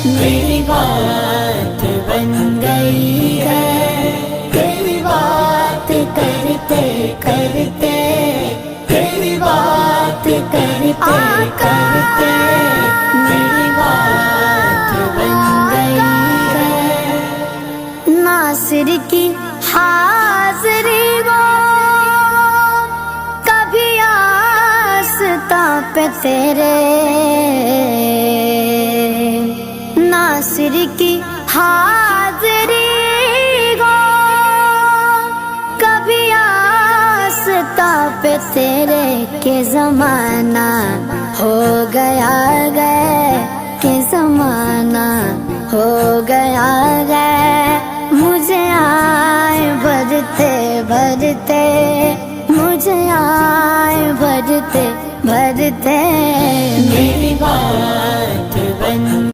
میری بات بن گئی ہے، تیری بات کرتے کرتے، تیری بات کرتے کرتے میری بات بن گئی ہے۔ ناصر کی حاضری وہ کبھی آستاں پہ تیرے، ناصر کی حاضری وہ کبھی آستاں پہ تیرے، کہ زمانہ ہو گیا گئے، کہ زمانہ ہو گیا گئے، مجھے آئے بھرتے بھرتے، مجھے آئے بھرتے بھرتے میری بات